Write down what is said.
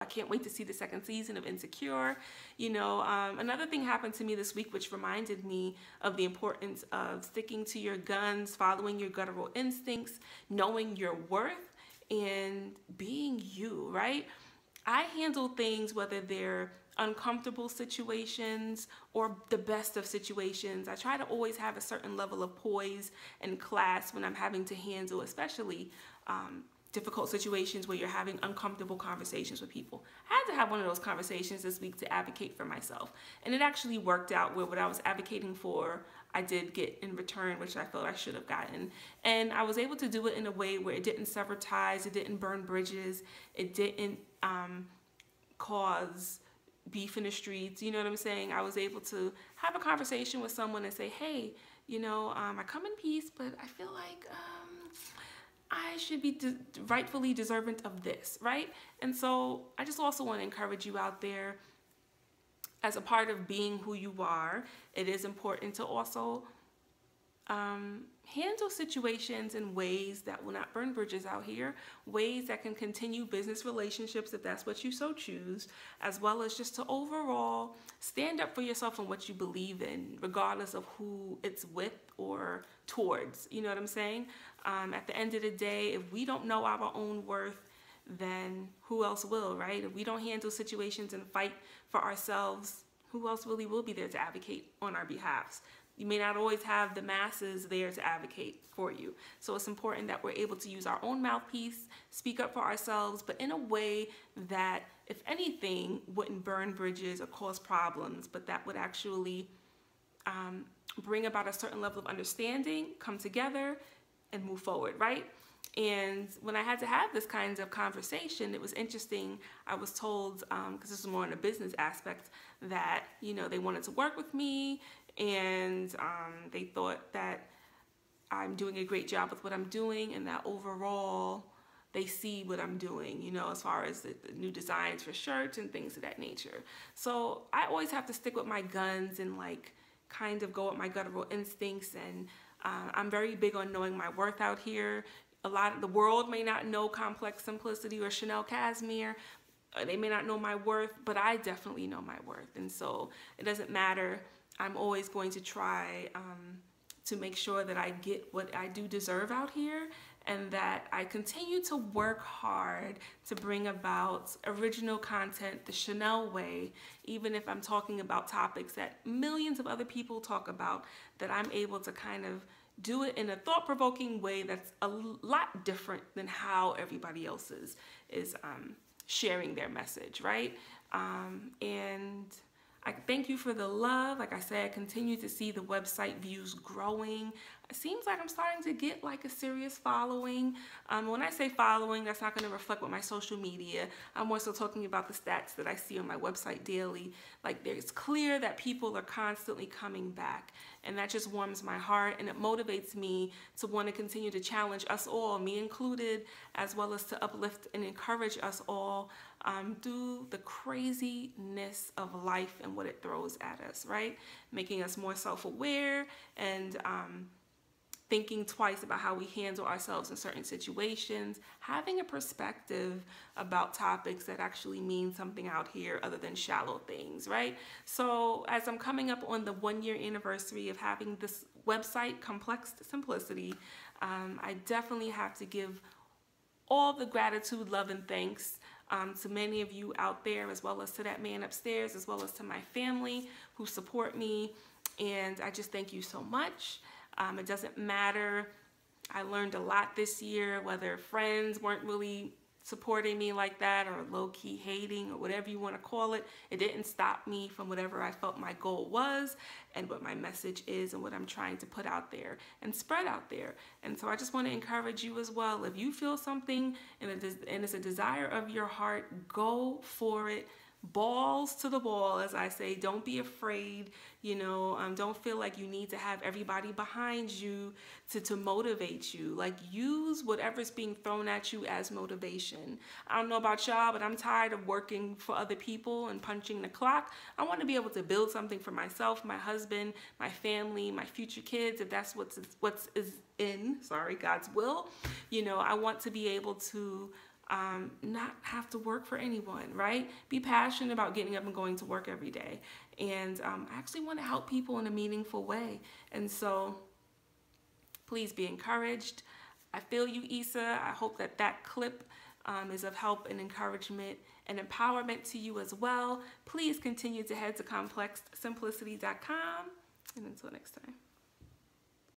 I can't wait to see the second season of Insecure. You know, another thing happened to me this week which reminded me of the importance of sticking to your guns, following your guttural instincts, knowing your worth, and being you, right? I handle things, whether they're uncomfortable situations or the best of situations. I try to always have a certain level of poise and class when I'm having to handle, especially difficult situations where you're having uncomfortable conversations with people. I had to have one of those conversations this week to advocate for myself. And it actually worked out where what I was advocating for, I did get in return, which I felt I should have gotten. And I was able to do it in a way where it didn't sever ties, it didn't burn bridges, it didn't cause beef in the streets. You know what I'm saying? I was able to have a conversation with someone and say, hey, you know, I come in peace, but I feel like I should be rightfully deserving of this, right? And so I just also want to encourage you out there, as a part of being who you are, it is important to also handle situations in ways that will not burn bridges out here, ways that can continue business relationships if that's what you so choose, as well as just to overall stand up for yourself and what you believe in, regardless of who it's with or towards. You know what I'm saying? At the end of the day, if we don't know our own worth, then who else will, right? If we don't handle situations and fight for ourselves, who else really will be there to advocate on our behalves? You may not always have the masses there to advocate for you. So it's important that we're able to use our own mouthpiece, speak up for ourselves, but in a way that, if anything, wouldn't burn bridges or cause problems, but that would actually bring about a certain level of understanding, come together, and move forward, right? And when I had to have this kind of conversation, it was interesting. I was told, because this is more in a business aspect, that, you know, they wanted to work with me, and they thought that I'm doing a great job with what I'm doing, and that overall they see what I'm doing, you know, as far as the new designs for shirts and things of that nature. So I always have to stick with my guns and like kind of go with my guttural instincts, and I'm very big on knowing my worth out here. A lot of the world may not know Complex Simplicity or Chanel Cashmere. They may not know my worth, but I definitely know my worth. And so it doesn't matter. I'm always going to try to make sure that I get what I do deserve out here, and that I continue to work hard to bring about original content the Chanel way, even if I'm talking about topics that millions of other people talk about, that I'm able to kind of do it in a thought-provoking way that's a lot different than how everybody else is sharing their message, right? And I thank you for the love. Like I said, I continue to see the website views growing. It seems like I'm starting to get like a serious following. When I say following, that's not going to reflect with my social media. I'm more so talking about the stats that I see on my website daily. Like, it's clear that people are constantly coming back, and that just warms my heart, and it motivates me to want to continue to challenge us all, me included, as well as to uplift and encourage us all through the craziness of life and what it throws at us, right? Making us more self-aware and thinking twice about how we handle ourselves in certain situations, having a perspective about topics that actually mean something out here other than shallow things, right? So as I'm coming up on the 1-year anniversary of having this website, Complex Simplicity, I definitely have to give all the gratitude, love, and thanks to many of you out there, as well as to that man upstairs, as well as to my family who support me. And I just thank you so much. It doesn't matter. I learned a lot this year, whether friends weren't really supporting me like that, or low-key hating, or whatever you want to call it. It didn't stop me from whatever I felt my goal was, and what my message is, and what I'm trying to put out there and spread out there. And so I just want to encourage you as well. If you feel something and it's a desire of your heart, go for it. Balls to the wall, as I say. Don't be afraid, you know. Don't feel like you need to have everybody behind you to motivate you. Like, use whatever's being thrown at you as motivation. I don't know about y'all, but I'm tired of working for other people and punching the clock. I want to be able to build something for myself, my husband, my family, my future kids, if that's what's in God's will. You know, I want to be able to not have to work for anyone, right? Be passionate about getting up and going to work every day. And I actually want to help people in a meaningful way. And so please be encouraged. I feel you, Issa. I hope that that clip is of help and encouragement and empowerment to you as well. Please continue to head to complexsimplicity.com. And until next time.